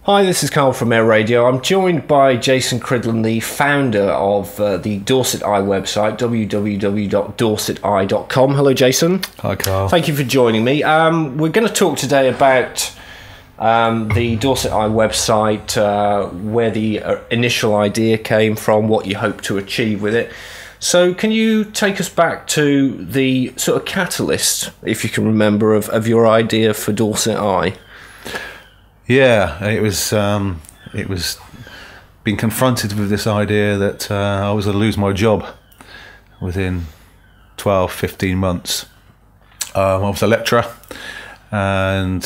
Hi, this is Carl from Air Radio. I'm joined by Jason Cridland, the founder of the Dorset Eye website, www.dorseteye.com. Hello, Jason. Hi, Carl. Thank you for joining me. We're going to talk today about the Dorset Eye website, where the initial idea came from, what you hope to achieve with it. So can you take us back to the sort of catalyst, if you can remember, of your idea for Dorset Eye? Yeah, it was being confronted with this idea that I was going to lose my job within 12, 15 months. I was a lecturer, and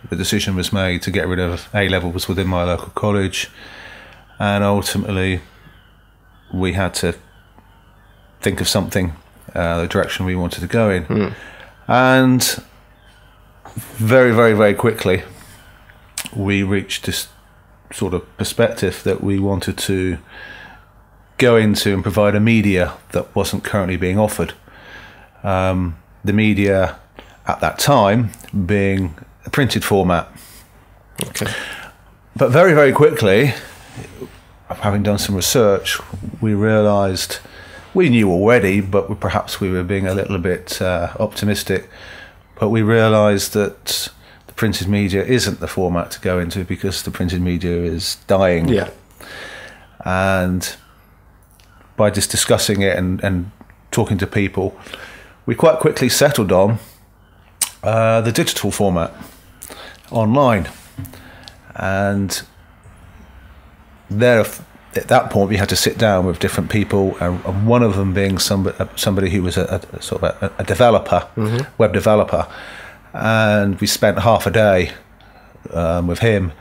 the decision was made to get rid of A-levels within my local college, and ultimately we had to think of something, the direction we wanted to go in. And very, very, very quickly we reached this sort of perspective that we wanted to go into and provide a media that wasn't currently being offered. The media at that time being a printed format. Okay. But very, very quickly, having done some research, we realised, we knew already, but perhaps we were being a little bit optimistic, but we realised that the printed media isn't the format to go into because the printed media is dying. Yeah. And by just discussing it and talking to people, we quite quickly settled on the digital format online. And there, at that point, we had to sit down with different people, and one of them being somebody who was a sort of a developer, web developer, and we spent half a day with him,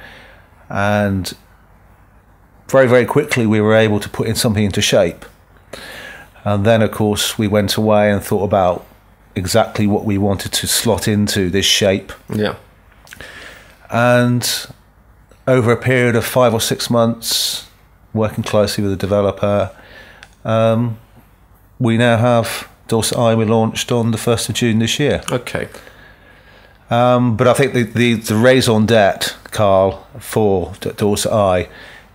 and very, very quickly we were able to put in something into shape. And then, of course, we went away and thought about exactly what we wanted to slot into this shape. Yeah. And over a period of 5 or 6 months, working closely with the developer, we now have Dorset Eye. We launched on the 1st of June this year. Okay. But I think the raison d'etre, Carl, for Dorset Eye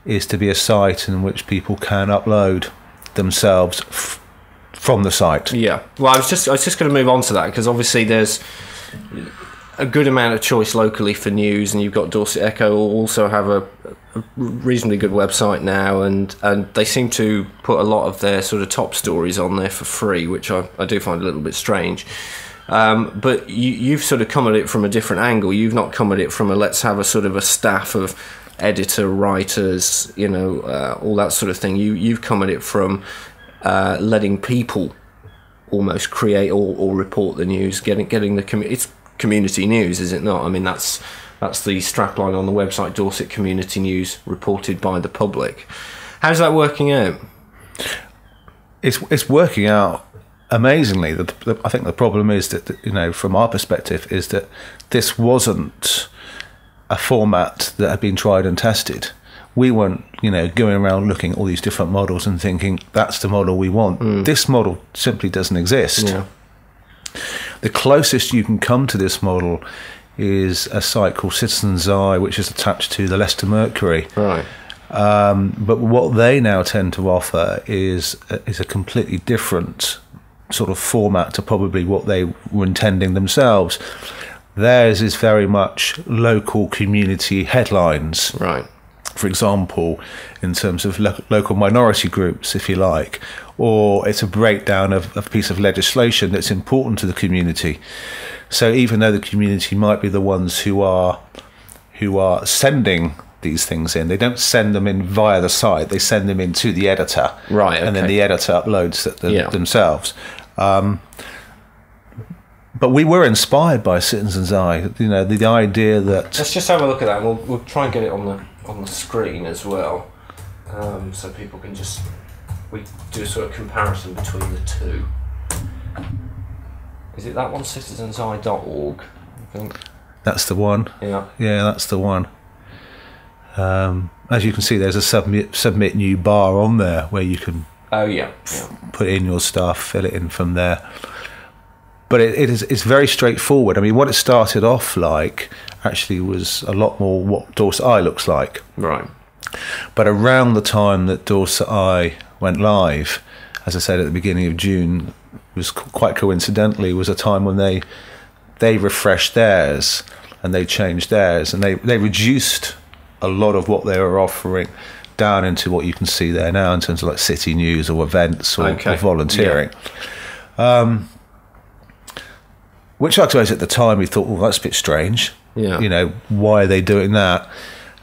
is to be a site in which people can upload themselves from the site. Yeah. Well, I was just going to move on to that, because obviously there's a good amount of choice locally for news, and you've got Dorset Echo also have a reasonably good website now, and they seem to put a lot of their sort of top stories on there for free, which I do find a little bit strange. But you've sort of come at it from a different angle. You've not come at it from a let's have a sort of a staff of editor, writers, you know, all that sort of thing. You've come at it from letting people almost create or report the news, getting the it's community news, is it not? I mean, that's the strapline on the website, Dorset Community News, reported by the public. How's that working out? It's working out amazingly. I think the problem is that, you know, from our perspective, is that this wasn't a format that had been tried and tested. We weren't, you know, going around looking at all these different models and thinking that's the model we want. This model simply doesn't exist. Yeah. The closest you can come to this model is a site called Citizen's Eye, which is attached to the Leicester Mercury. Right. But what they now tend to offer is a completely different sort of format to probably what they were intending themselves. Theirs is very much local community headlines. Right. For example, in terms of local minority groups, if you like, or it's a breakdown of a piece of legislation that's important to the community. So even though the community might be the ones who are sending these things in, they don't send them in via the site, they send them in to the editor. Right. Okay. And then the editor uploads themselves. But we were inspired by Citizen's Eye. You know, the idea that... Let's just have a look at that, and we'll try and get it on the screen as well, so people can just... We do a sort of comparison between the two. Is it that one, citizenseye.org, I think? That's the one. Yeah. Yeah, that's the one. As you can see, there's a submit new bar on there where you can put in your stuff, fill it in from there. But it's very straightforward. I mean, what it started off like actually was a lot more what Dorset Eye looks like. Right. But around the time that Dorset Eye went live, as I said at the beginning of June, was quite coincidentally was a time when they refreshed theirs and they changed theirs, and they reduced a lot of what they were offering down into what you can see there now in terms of like city news or events or volunteering. Yeah. Which I suppose at the time we thought, well, that's a bit strange. Yeah. You know, why are they doing that?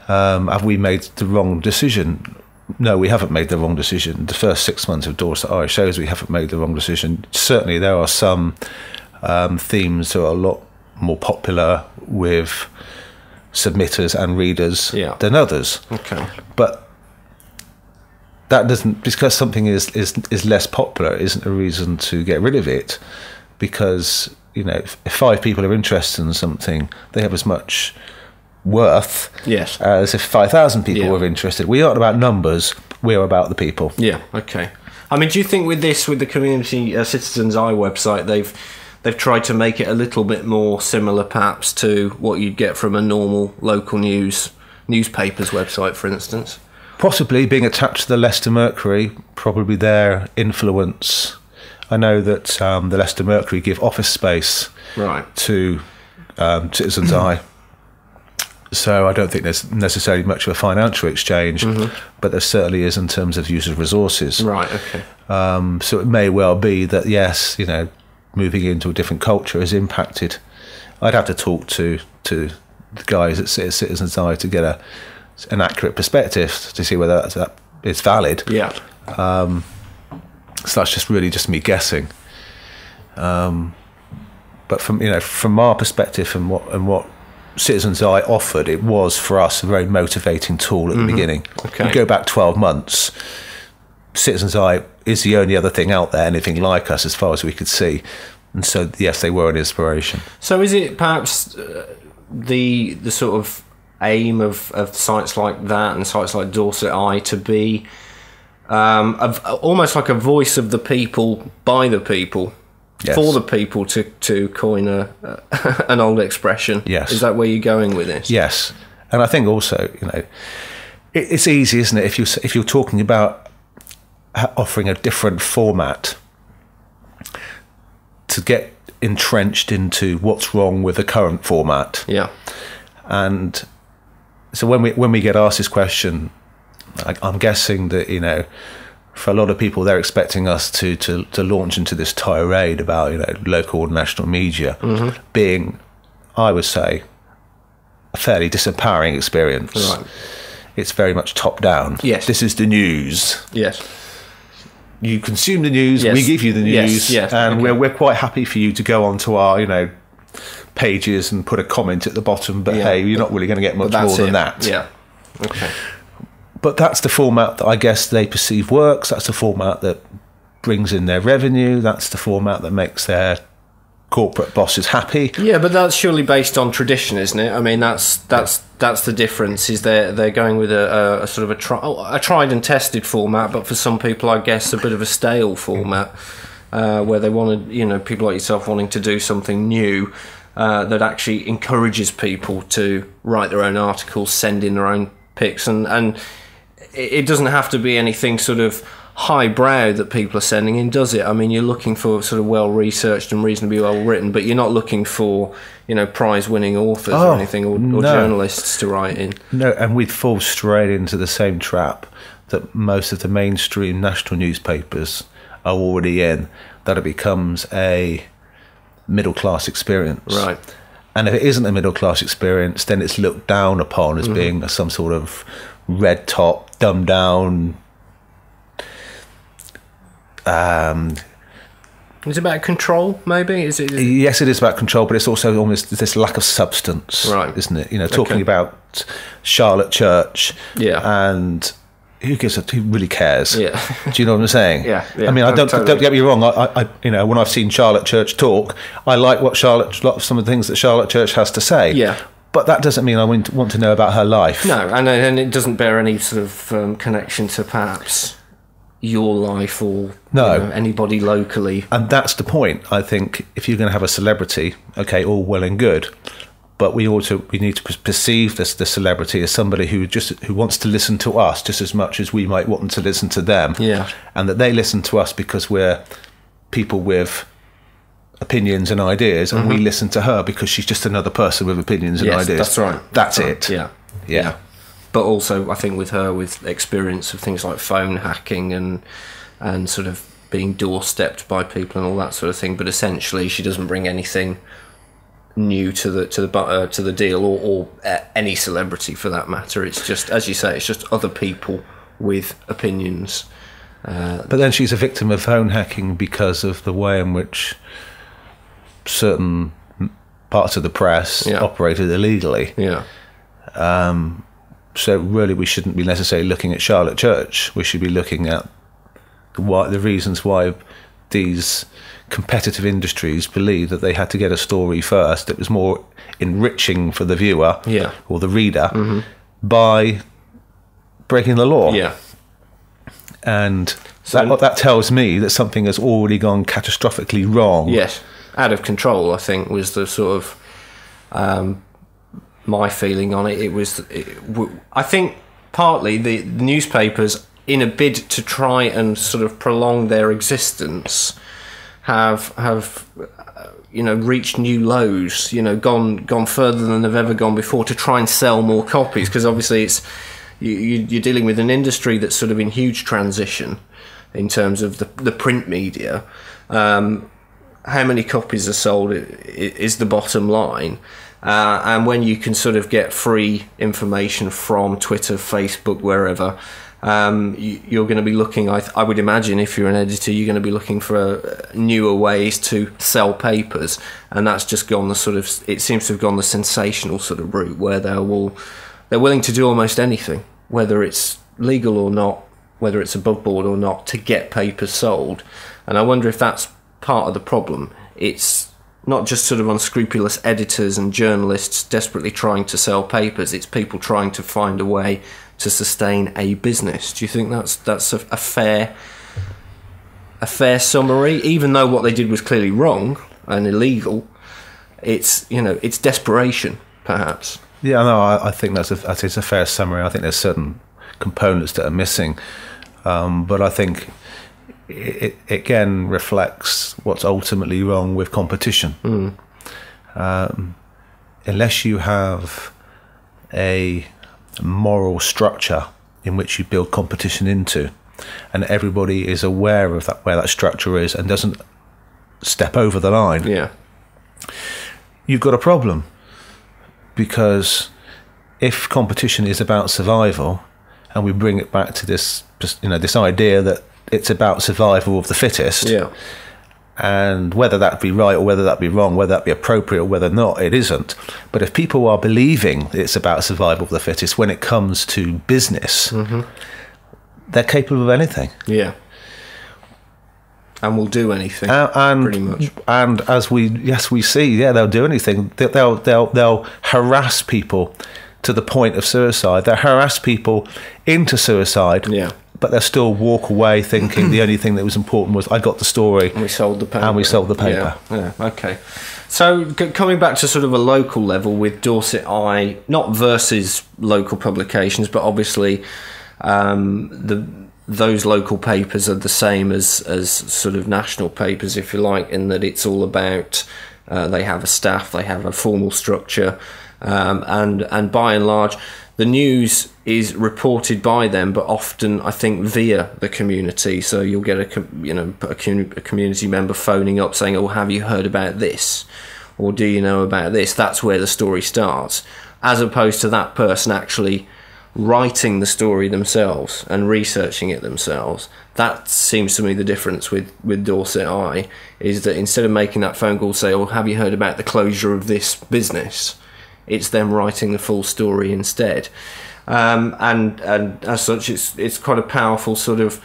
Have we made the wrong decision? No, we haven't made the wrong decision. The first 6 months of Dorset Eye shows we haven't made the wrong decision. Certainly there are some themes that are a lot more popular with submitters and readers than others. Okay. But that doesn't, because something is less popular, isn't a reason to get rid of it, because, you know, if 5 people are interested in something, they have as much worth as if 5,000 people were interested. We aren't about numbers, we're about the people. Yeah, okay. I mean, do you think with the Community Citizens Eye website, they've tried to make it a little bit more similar perhaps to what you'd get from a normal local newspaper's website, for instance? Possibly, being attached to the Leicester Mercury, probably their influence. I know that the Leicester Mercury give office space to Citizens Eye. So I don't think there's necessarily much of a financial exchange, but there certainly is in terms of use of resources. Right, okay. So it may well be that, yes, you know, moving into a different culture has impacted. I'd have to talk to the guys at Citizens Eye to get an accurate perspective to see whether that is valid. Yeah. So that's just me guessing. But from our perspective and what Citizens Eye offered, it was for us a very motivating tool at the beginning. Okay. You go back 12 months, Citizens Eye is the only other thing out there anything like us as far as we could see, and so yes, they were an inspiration. So is it perhaps the sort of aim of sites like that and sites like Dorset Eye to be almost like a voice of the people by the people? Yes. For the people, to coin an old expression. Yes. Is that where you're going with this? Yes. And I think also, you know, it's easy, isn't it, if you're talking about offering a different format, to get entrenched into what's wrong with the current format. Yeah. And so when we get asked this question, I'm guessing that, you know, for a lot of people, they're expecting us to launch into this tirade about, you know, local and national media being, I would say, a fairly disempowering experience. Right. It's very much top down. Yes. This is the news. Yes. You consume the news. Yes. We give you the news. Yes. Yes. And we're quite happy for you to go onto our, you know, pages and put a comment at the bottom. But hey, you're not really going to get much more than that. Yeah. Okay. But that's the format that I guess they perceive works. That's the format that brings in their revenue. That's the format that makes their corporate bosses happy. Yeah, but that's surely based on tradition, isn't it? I mean, that's the difference. Is they're going with a sort of a tried and tested format, but for some people, I guess, a bit of a stale format where they want to, you know, people like yourself wanting to do something new that actually encourages people to write their own articles, send in their own pics, and it doesn't have to be anything sort of highbrow that people are sending in, does it? I mean, you're looking for sort of well-researched and reasonably well-written, but you're not looking for, you know, prize-winning authors or anything, or journalists to write in. No, and we'd fall straight into the same trap that most of the mainstream national newspapers are already in, that it becomes a middle-class experience. Right. And if it isn't a middle-class experience, then it's looked down upon as being some sort of red top, dumbed down. Is it about control, maybe? Is it? Yes, it is about control, but it's also almost this lack of substance, right? Isn't it? You know, talking about Charlotte Church, and who really cares? Yeah. Do you know what I'm saying? Yeah. I mean, don't get me wrong. I you know, when I've seen Charlotte Church talk, I like what some of the things that Charlotte Church has to say. Yeah. But that doesn't mean I want to know about her life. No, and it doesn't bear any sort of connection to perhaps your life or anybody locally. And that's the point. I think if you're going to have a celebrity, okay, all well and good, but we need to perceive the celebrity as somebody who wants to listen to us just as much as we might want them to listen to them. Yeah. And that they listen to us because we're people with opinions and ideas, and we listen to her because she's just another person with opinions and ideas. That's right. That's it. Yeah. But also, I think with her, with experience of things like phone hacking and sort of being doorstepped by people and all that sort of thing. But essentially, she doesn't bring anything new to the deal, or any celebrity for that matter. It's just, as you say, it's just other people with opinions. But then she's a victim of phone hacking because of the way in which certain parts of the press operated illegally. Yeah. So really, we shouldn't be necessarily looking at Charlotte Church. We should be looking at the reasons why these competitive industries believe that they had to get a story first that was more enriching for the viewer or the reader by breaking the law. Yeah. And that tells me that something has already gone catastrophically wrong. Yes. Out of control, I think, was the sort of my feeling on it. I think partly the newspapers, in a bid to try and sort of prolong their existence, have reached new lows. Gone further than they've ever gone before to try and sell more copies, because obviously you're dealing with an industry that's sort of in huge transition in terms of the print media. How many copies are sold is the bottom line. And when you can sort of get free information from Twitter, Facebook, wherever, you're going to be looking, I would imagine, if you're an editor, you're going to be looking for newer ways to sell papers. And that's just gone it seems to have gone the sensational sort of route, where they're willing to do almost anything, whether it's legal or not, whether it's above board or not, to get papers sold. And I wonder if that's part of the problem. It's not just sort of unscrupulous editors and journalists desperately trying to sell papers. It's people trying to find a way to sustain a business. Do you think that's a fair summary? Even though what they did was clearly wrong and illegal, it's desperation, perhaps. Yeah, no, I think that's a fair summary. I think there's certain components that are missing, but I think it again reflects what's ultimately wrong with competition. Unless you have a moral structure in which you build competition into, and everybody is aware of where that structure is and doesn't step over the line, you've got a problem. Because if competition is about survival, and we bring it back to this idea that it's about survival of the fittest, and whether that be right or whether that be wrong, whether that be appropriate or whether not, it isn't. But if people are believing it's about survival of the fittest when it comes to business, they're capable of anything. Yeah. And will do anything, pretty much. And as we see, they'll do anything. They'll harass people to the point of suicide. They'll harass people into suicide. Yeah. But they'll still walk away thinking the only thing that was important was I got the story. And we sold the paper. Yeah. Okay. So coming back to sort of a local level with Dorset Eye, not versus local publications, but obviously those local papers are the same as sort of national papers, if you like, in that it's all about they have a staff, they have a formal structure, and by and large the news is reported by them, but often I think via the community. So you'll get a community member phoning up saying, "Oh, have you heard about this?" or "Do you know about this?" That's where the story starts, as opposed to that person actually writing the story themselves and researching it themselves. That seems to me the difference with Dorset Eye, is that instead of making that phone call, say, "Oh, have you heard about the closure of this business?" it's them writing the full story instead. And as such, it's quite a powerful sort of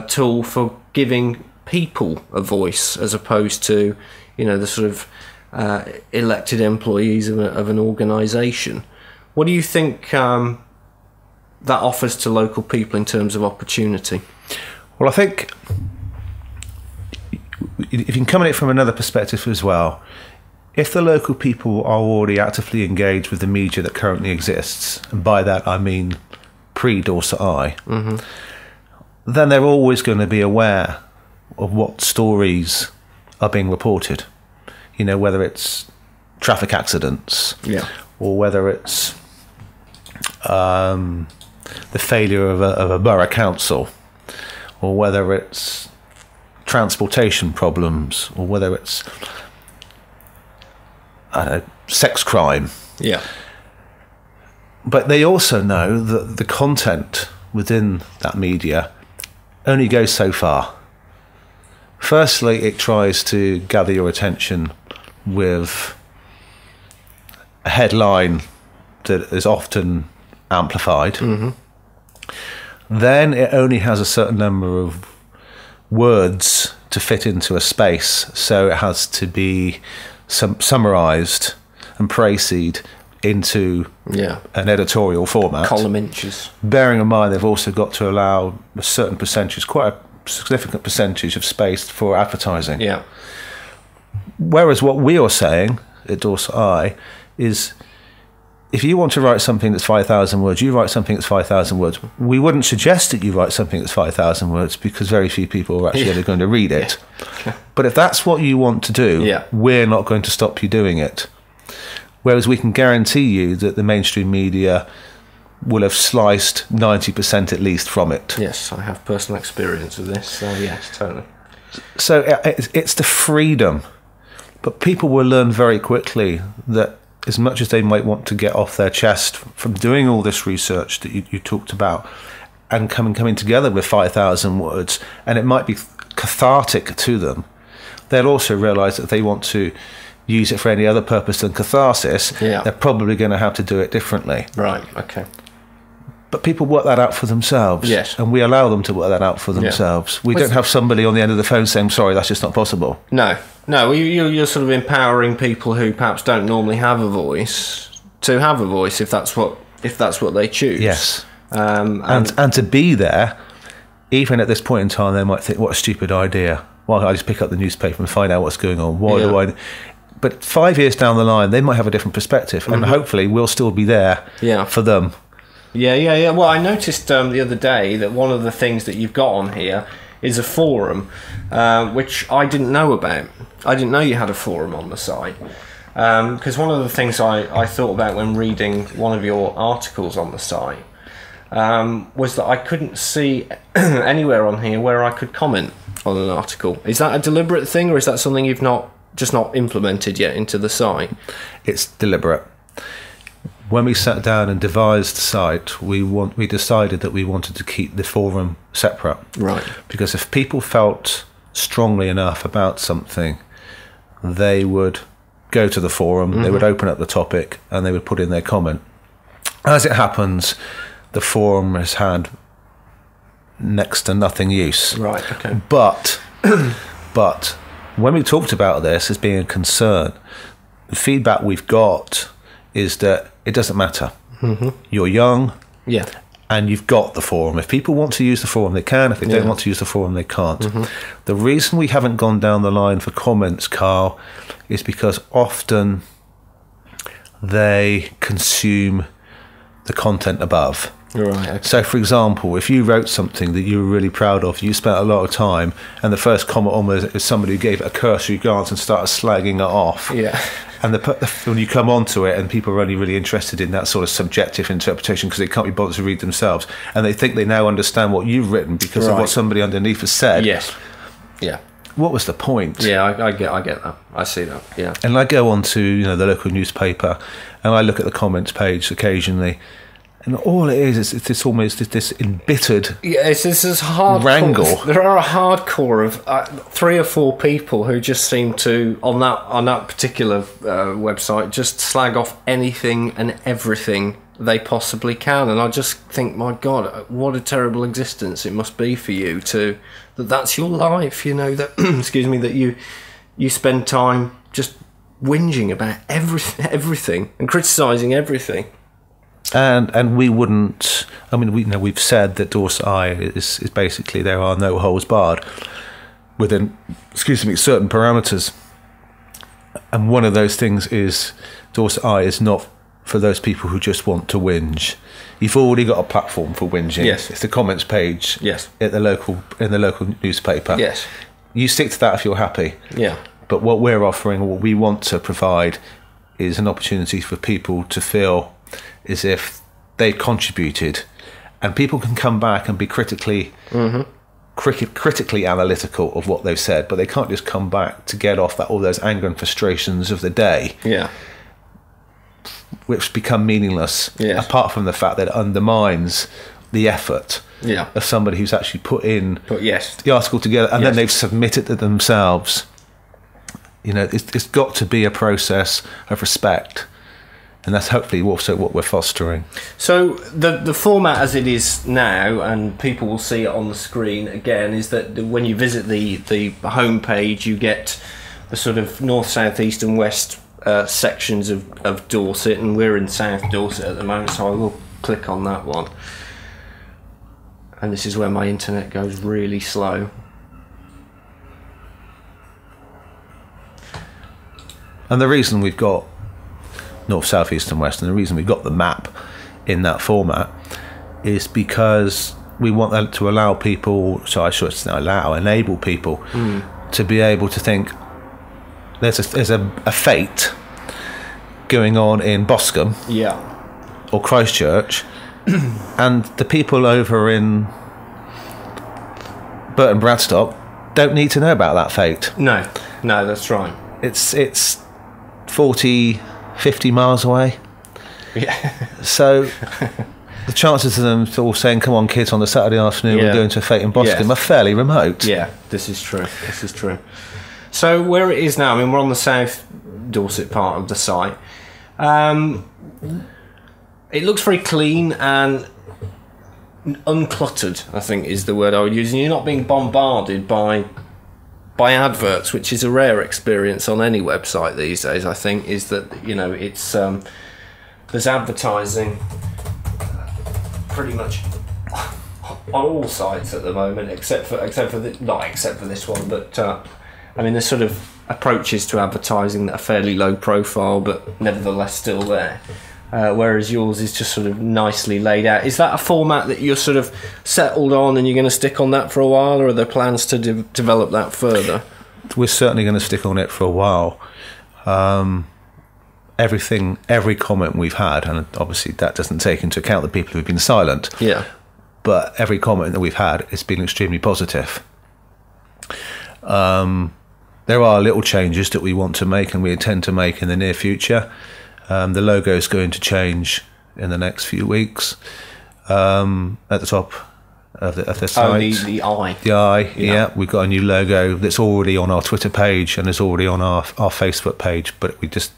tool for giving people a voice, as opposed to the sort of elected employees of an organisation. What do you think that offers to local people in terms of opportunity? Well, I think if you can come at it from another perspective as well, if the local people are already actively engaged with the media that currently exists, and by that I mean pre-Dorset Eye, then they're always going to be aware of what stories are being reported. You know, whether it's traffic accidents, or whether it's the failure of a borough council, or whether it's transportation problems, or whether it's sex crime. Yeah. But they also know that the content within that media only goes so far. Firstly, it tries to gather your attention with a headline that is often amplified. Then it only has a certain number of words to fit into a space, so it has to be summarised and précised into an editorial format. Column inches. Bearing in mind they've also got to allow a certain percentage, quite a significant percentage of space for advertising. Yeah. Whereas what we are saying at Dorset Eye is, if you want to write something that's 5,000 words, you write something that's 5,000 words. We wouldn't suggest that you write something that's 5,000 words because very few people are actually going to read it. But if that's what you want to do, we're not going to stop you doing it. Whereas we can guarantee you that the mainstream media will have sliced 90% at least from it. Yes, I have personal experience with this, so yes, totally. So it's the freedom. But people will learn very quickly that as much as they might want to get off their chest from doing all this research that you talked about and coming together with 5,000 words, and it might be cathartic to them, they'll also realise that if they want to use it for any other purpose than catharsis, they're probably going to have to do it differently. Right, okay. But people work that out for themselves. Yes. And we allow them to work that out for themselves. We don't have somebody on the end of the phone saying, sorry, that's just not possible. No, you're sort of empowering people who perhaps don't normally have a voice to have a voice if that's what they choose. Yes. And to be there, even at this point in time, they might think, what a stupid idea. Why don't I just pick up the newspaper and find out what's going on? Why do I... But 5 years down the line, they might have a different perspective, and hopefully we'll still be there for them. Yeah. Well, I noticed the other day that one of the things that you've got on here is a forum, which I didn't know about. I didn't know you had a forum on the site. Because one of the things I thought about when reading one of your articles on the site was that I couldn't see anywhere on here where I could comment on an article. Is that a deliberate thing, or is that something you've not implemented yet into the site? It's deliberate. When we sat down and devised the site, we decided that we wanted to keep the forum separate. Right. Because if people felt strongly enough about something, they would go to the forum, they would open up the topic, and they would put in their comment. As it happens, the forum has had next to nothing use. Right, okay. But when we talked about this as being a concern, the feedback we've got is that it doesn't matter. You're young, and you've got the forum. If people want to use the forum, they can. If they don't want to use the forum, they can't. The reason we haven't gone down the line for comments, Carl, is because often they consume the content above. Right. Okay. So, for example, if you wrote something that you were really proud of, you spent a lot of time, and the first comment on was somebody who gave it a cursory glance and started slagging it off. Yeah. And when you come onto it, and people are only really interested in that sort of subjective interpretation because they can't be bothered to read themselves, and they think they now understand what you've written because of what somebody underneath has said. Yes. Yeah. What was the point? Yeah, I get that. I see that. Yeah. And I go on to the local newspaper, and I look at the comments page occasionally. And all it is it's almost this embittered it's this hard wrangle. There are a hardcore of 3 or 4 people who just seem to, on that particular website, just slag off anything and everything they possibly can. And I just think, my God, what a terrible existence it must be for you that's your life, that excuse me, that you spend time just whinging about everything and criticising everything. And we wouldn't. I mean, we've said that Dorset Eye is basically there are no holes barred within, certain parameters. And one of those things is Dorset Eye is not for those people who just want to whinge. You've already got a platform for whinging. Yes. It's the comments page. Yes. In the local newspaper. Yes. You stick to that if you're happy. Yeah. But what we're offering, what we want to provide, is an opportunity for people to feel as if they contributed, and people can come back and be critically analytical of what they've said, but they can't just come back to get off all those anger and frustrations of the day. Yeah. Which become meaningless, apart from the fact that it undermines the effort of somebody who's actually put the article together, and then they've submitted it themselves. It's got to be a process of respect, and that's hopefully also what we're fostering. So the format as it is now, and people will see it on the screen again, is that when you visit the homepage, you get the sort of north, south, east and west sections of Dorset, and we're in South Dorset at the moment, so I will click on that one. And this is where my internet goes really slow. And the reason we've got north, south, east and west, and the reason we've got the map in that format, is because we want that to allow people, enable people to be able to think there's a fate going on in Boscombe or Christchurch, and the people over in Burton Bradstock don't need to know about that fate. No, that's right. It's 40, 50 miles away. Yeah. So the chances of them all saying, come on kids, on the Saturday afternoon we're going to a fete in Boscombe are fairly remote. Yeah, this is true. So where it is now, I mean, we're on the South Dorset part of the site. It looks very clean and uncluttered, I think is the word I would use, and you're not being bombarded by adverts, which is a rare experience on any website these days. I think is that it's there's advertising pretty much on all sites at the moment, except for this one. But I mean, there's sort of approaches to advertising that are fairly low profile, but nevertheless still there. Whereas yours is just sort of nicely laid out. Is that a format that you're sort of settled on and you're going to stick on that for a while, or are there plans to develop that further? We're certainly going to stick on it for a while. Every comment we've had, and obviously that doesn't take into account the people who've been silent, but every comment that we've had has been extremely positive. There are little changes that we want to make and we intend to make in the near future. The logo is going to change in the next few weeks. At the top of the site, the eye. The eye, yeah. We've got a new logo that's already on our Twitter page and is already on our Facebook page. But the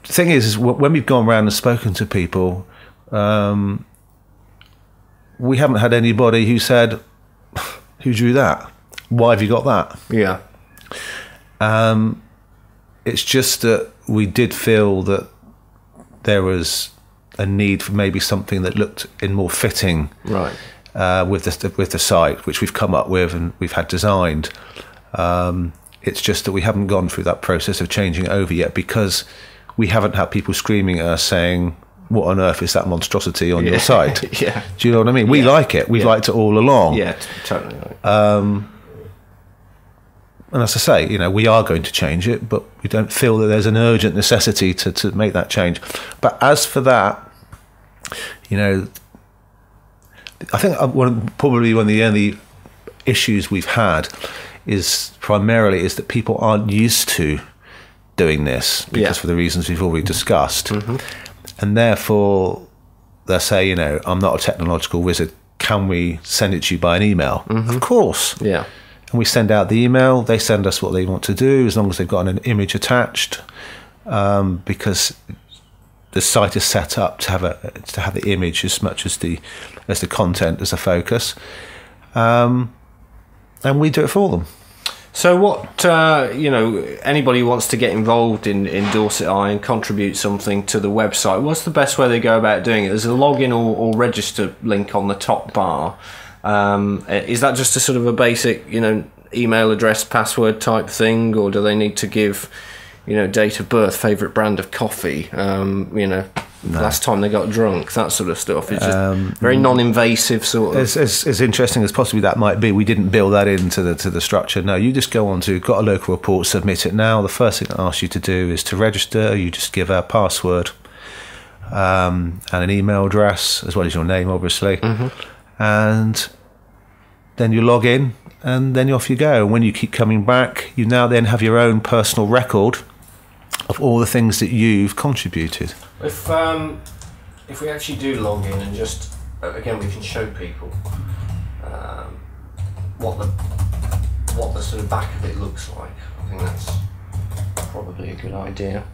thing is when we've gone around and spoken to people, we haven't had anybody who said, "Who drew that? Why have you got that?" Yeah. It's just that we did feel that there was a need for maybe something that looked in more fitting, right, with the site, which we've come up with and we've had designed. It's just that we haven't gone through that process of changing it over yet, because we haven't had people screaming at us saying, "What on earth is that monstrosity on your site?" Yeah. Do you know what I mean? We like it. We've liked it all along. Yeah, totally. Right. And as I say, we are going to change it, but we don't feel that there's an urgent necessity to make that change. But as for that, I think probably one of the only issues we've had is that people aren't used to doing this, because for the reasons we've already discussed. Mm-hmm. And therefore, they'll say, I'm not a technological wizard. Can we send it to you by an email? Mm-hmm. Of course. Yeah. And we send out the email, they send us what they want to do, as long as they've got an image attached, because the site is set up to have the image as much as the content as a focus, and we do it for them. So what, anybody who wants to get involved in Dorset Eye and contribute something to the website, what's the best way they go about doing it? There's a login or register link on the top bar. Is that just a sort of a basic, email address, password type thing, or do they need to give, date of birth, favourite brand of coffee, last time they got drunk, that sort of stuff? It's just very non-invasive sort of. As interesting as possibly that might be, we didn't build that into the structure. No, you just go on to, got a local report, submit it now. The first thing it asks you to do is to register. You just give a password and an email address, as well as your name, obviously. And then you log in, and then off you go. And when you keep coming back, you now then have your own personal record of all the things that you've contributed. If we actually do log in and just again, we can show people what the sort of back of it looks like. I think that's probably a good idea.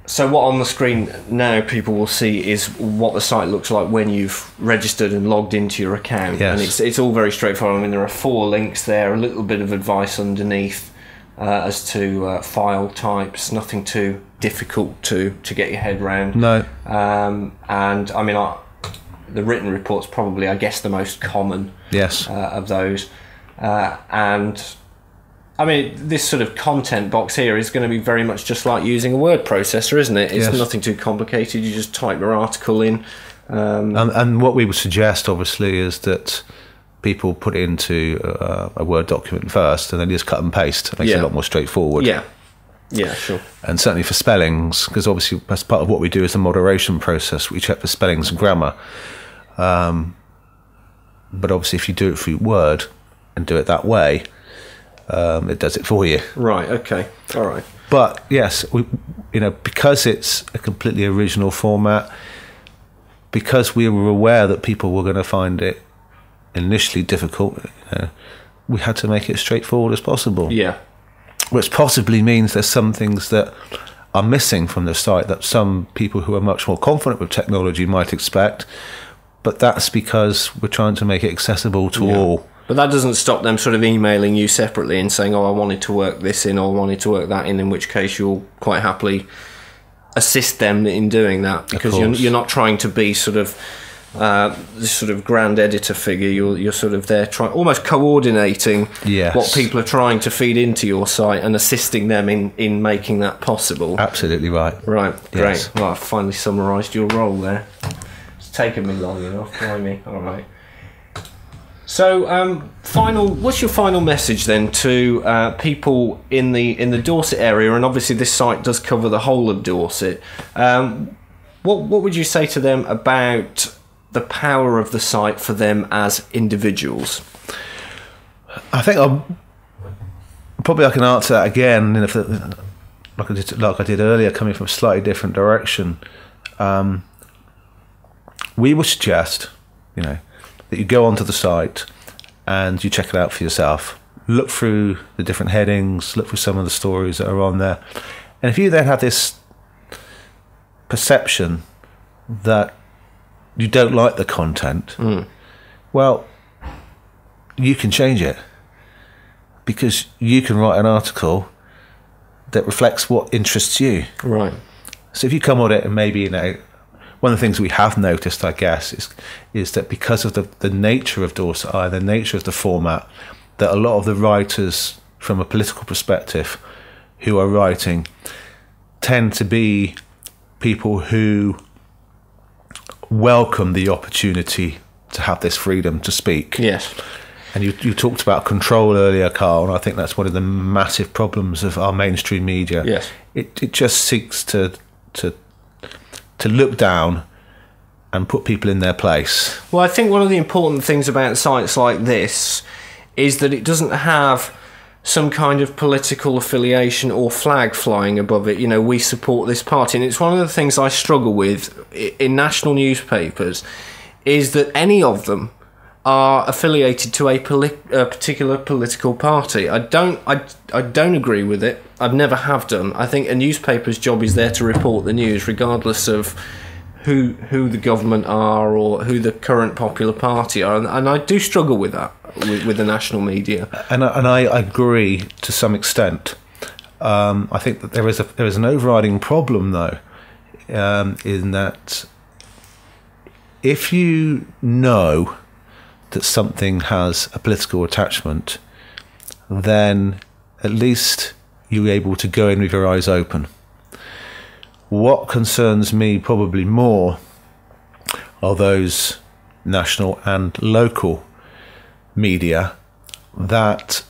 So what on the screen now people will see is what the site looks like when you've registered and logged into your account. Yes. And it's all very straightforward. I mean, there are 4 links there, a little bit of advice underneath as to file types, nothing too difficult to get your head round. No. And I mean, the written report's probably, I guess, the most common of those. And I mean, this sort of content box here is going to be very much just like using a word processor, isn't it? It's nothing too complicated. You just type your article in. And what we would suggest, obviously, is that people put it into a Word document first, and then just cut and paste. It makes it a lot more straightforward. Yeah, sure. And certainly for spellings, because obviously that's part of what we do is the moderation process. We check for spellings and grammar. But obviously if you do it through Word and do it that way, it does it for you. Right, okay, all right. But yes, because it's a completely original format, because we were aware that people were going to find it initially difficult, we had to make it as straightforward as possible. Yeah. Which possibly means there's some things that are missing from the site that some people who are much more confident with technology might expect, but that's because we're trying to make it accessible to all. But that doesn't stop them sort of emailing you separately and saying, oh, I wanted to work this in, or I wanted to work that in which case you'll quite happily assist them in doing that, because you're not trying to be sort of this sort of grand editor figure. You're sort of there trying, almost coordinating what people are trying to feed into your site and assisting them in making that possible. Absolutely right. Right, great. Yes. Well, I've finally summarised your role there. It's taken me long enough, blimey. All right. So, what's your final message then to people in the Dorset area? And obviously, this site does cover the whole of Dorset. What would you say to them about the power of the site for them as individuals? I think I can answer that again, like I did earlier, coming from a slightly different direction. We would suggest, that you go onto the site and you check it out for yourself. Look through the different headings, look through some of the stories that are on there. And if you then have this perception that you don't like the content, well, you can change it, because you can write an article that reflects what interests you. Right. So if you come on it and maybe, one of the things we have noticed, I guess, is that because of the nature of Dorset Eye, the nature of the format, that a lot of the writers from a political perspective who are writing tend to be people who welcome the opportunity to have this freedom to speak. Yes. And you talked about control earlier, Carl, and I think that's one of the massive problems of our mainstream media. Yes. It just seeks to look down and put people in their place. Well, I think one of the important things about sites like this is that it doesn't have some kind of political affiliation or flag flying above it. We support this party. And it's one of the things I struggle with in national newspapers, is that any of them are affiliated to a particular political party. I don't agree with it. I've never have done. I think a newspaper's job is there to report the news, regardless of who the government are or who the current popular party are, and I do struggle with that with the national media. And I agree to some extent. I think that there is an overriding problem though, in that if you know that something has a political attachment, then at least you're able to go in with your eyes open. What concerns me probably more are those national and local media that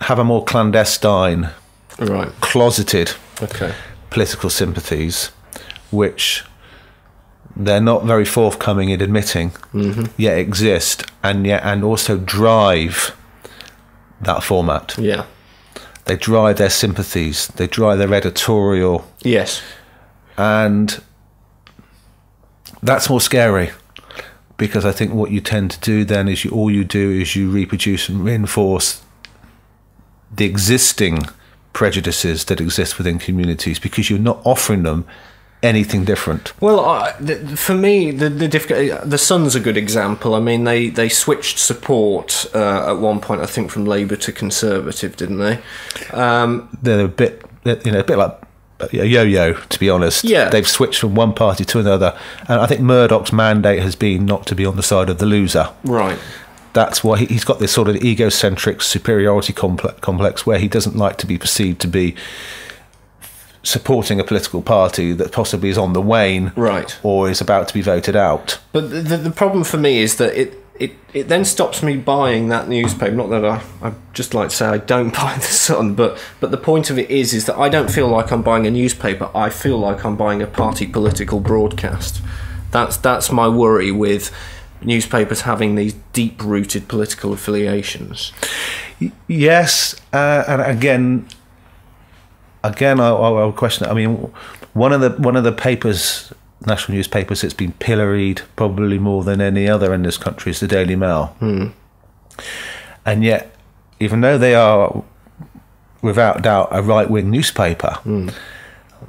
have a more clandestine, right, closeted okay, political sympathies, which they're not very forthcoming in admitting, yet exist, and also drive that format. Yeah. They drive their sympathies, they drive their editorial. Yes. And that's more scary, because I think what you tend to do then is all you do is you reproduce and reinforce the existing prejudices that exist within communities, because you're not offering them anything different. Well, for me, the Sun's a good example. I mean, they switched support at one point, I think, from Labour to Conservative, didn't they? They're a bit like a yo-yo, to be honest. Yeah. They've switched from one party to another, and I think Murdoch's mandate has been not to be on the side of the loser. Right. That's why he's got this sort of egocentric superiority complex where he doesn't like to be perceived to be supporting a political party that possibly is on the wane, right, or is about to be voted out. But the problem for me is that it then stops me buying that newspaper. Not that I just like to say I don't buy the Sun, but the point of it is that I don't feel like I'm buying a newspaper. I feel like I'm buying a party political broadcast. That's my worry with newspapers having these deep-rooted political affiliations. Yes, and again, I would question it. I mean, one of the papers, national newspapers, that's been pilloried probably more than any other in this country is the Daily Mail. And yet, even though they are without doubt a right-wing newspaper,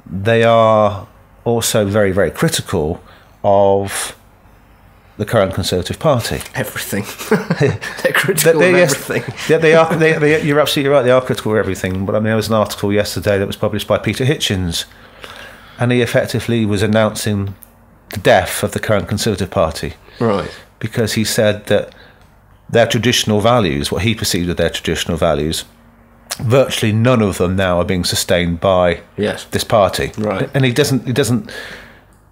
they are also very, very critical of the current Conservative Party. Everything. They're critical of everything. Yeah, they are. You're absolutely right. They are critical of everything. But I mean, there was an article yesterday that was published by Peter Hitchens, and he effectively was announcing the death of the current Conservative Party. Right. Because he said that their traditional values, what he perceived as their traditional values, virtually none of them now are being sustained by this party. Right. And he doesn't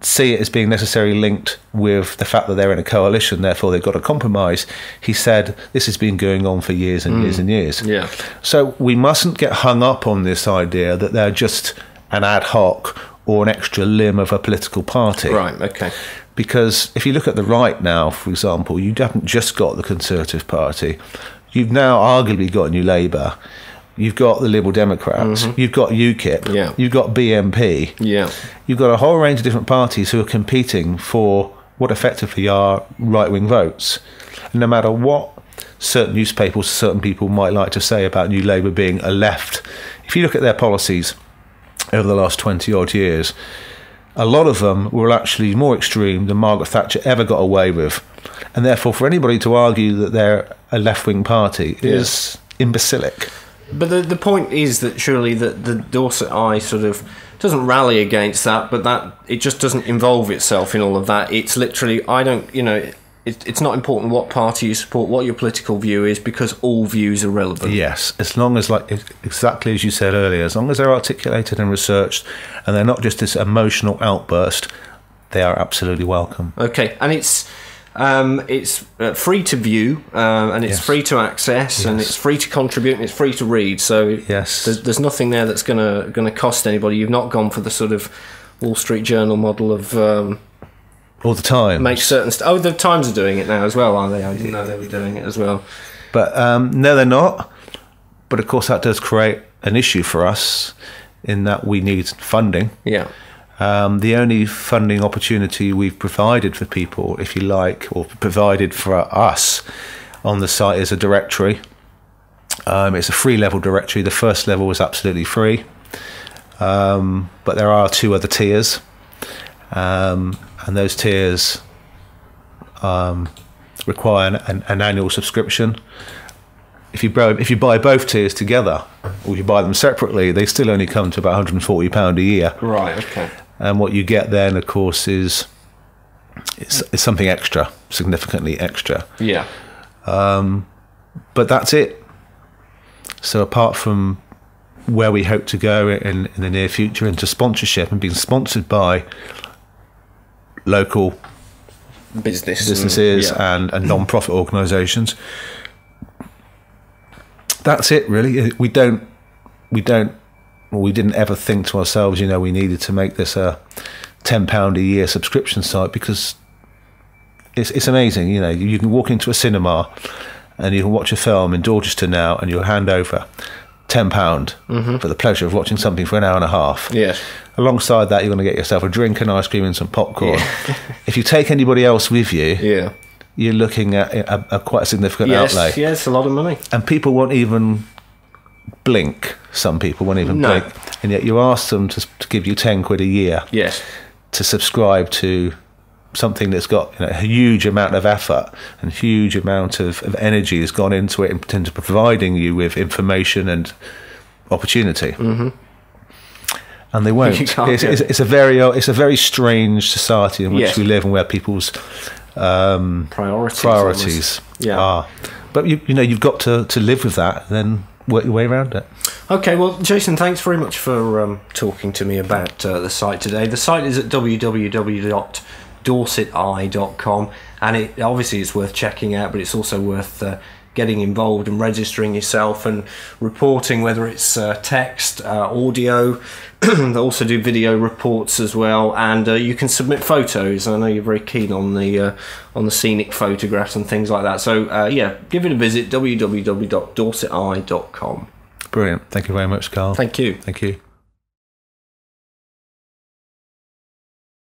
see it as being necessarily linked with the fact that they're in a coalition, therefore they've got a compromise. He said this has been going on for years and years and years. Yeah. So we mustn't get hung up on this idea that they're just an ad hoc or an extra limb of a political party. Right, okay. Because if you look at the right now, for example, you haven't just got the Conservative Party. You've now arguably got New Labour. You've got the Liberal Democrats, you've got UKIP, you've got BNP, you've got a whole range of different parties who are competing for what effectively are right-wing votes. And no matter what certain newspapers, certain people might like to say about New Labour being a left, if you look at their policies over the last 20-odd years, a lot of them were actually more extreme than Margaret Thatcher ever got away with. And therefore, for anybody to argue that they're a left-wing party is imbecilic. But the point is that surely that the Dorset Eye sort of doesn't rally against that, but that it just doesn't involve itself in all of that. It's literally, it's not important what party you support, what your political view is, because all views are relevant. Yes, as long as, like exactly as you said earlier, as long as they're articulated and researched, and they're not just this emotional outburst, they are absolutely welcome. Okay, and it's free to view, and it's free to access, and it's free to contribute, and it's free to read. So there's nothing there that's gonna cost anybody. You've not gone for the sort of Wall Street Journal model of all the time. Make certain the Times are doing it now as well, aren't they? I didn't know they were doing it as well. But no, they're not. But of course, that does create an issue for us in that we need funding. Yeah. The only funding opportunity we've provided for people, if you like, or provided for us on the site is a directory. It's a free level directory. The first level was absolutely free. But there are 2 other tiers. and those tiers require an annual subscription. If you buy both tiers together, or you buy them separately, they still only come to about £140 a year. Right. Okay. And what you get then, of course, is something extra, significantly extra. Yeah. But that's it. So apart from where we hope to go in the near future into sponsorship and being sponsored by local businesses and non-profit organisations, that's it really. We didn't ever think to ourselves, we needed to make this a £10 a year subscription site, because it's amazing. You can walk into a cinema and you can watch a film in Dorchester now, and you'll hand over £10 for the pleasure of watching something for an hour and a half. Yes. Alongside that, you're going to get yourself a drink, an ice cream, and some popcorn. Yeah. If you take anybody else with you, you're looking at a quite a significant outlay. Yes, a lot of money. And people won't even blink. Some people won't even blink. And yet you ask them to give you 10 quid a year to subscribe to something that's got a huge amount of effort and huge amount of energy has gone into it in terms of providing you with information and opportunity. And they won't. It's a very strange society in which we live, and where people's priorities are. But you've got to live with that and then work your way around it. Okay, well, Jason, thanks very much for talking to me about the site today. The site is at www.dorseteye.com, and it obviously is worth checking out, but it's also worth getting involved and registering yourself and reporting, whether it's text, audio. They also do video reports as well, and you can submit photos. I know you're very keen on the scenic photographs and things like that. So give it a visit, www.dorseteye.com. Brilliant. Thank you very much, Carl. Thank you. Thank you.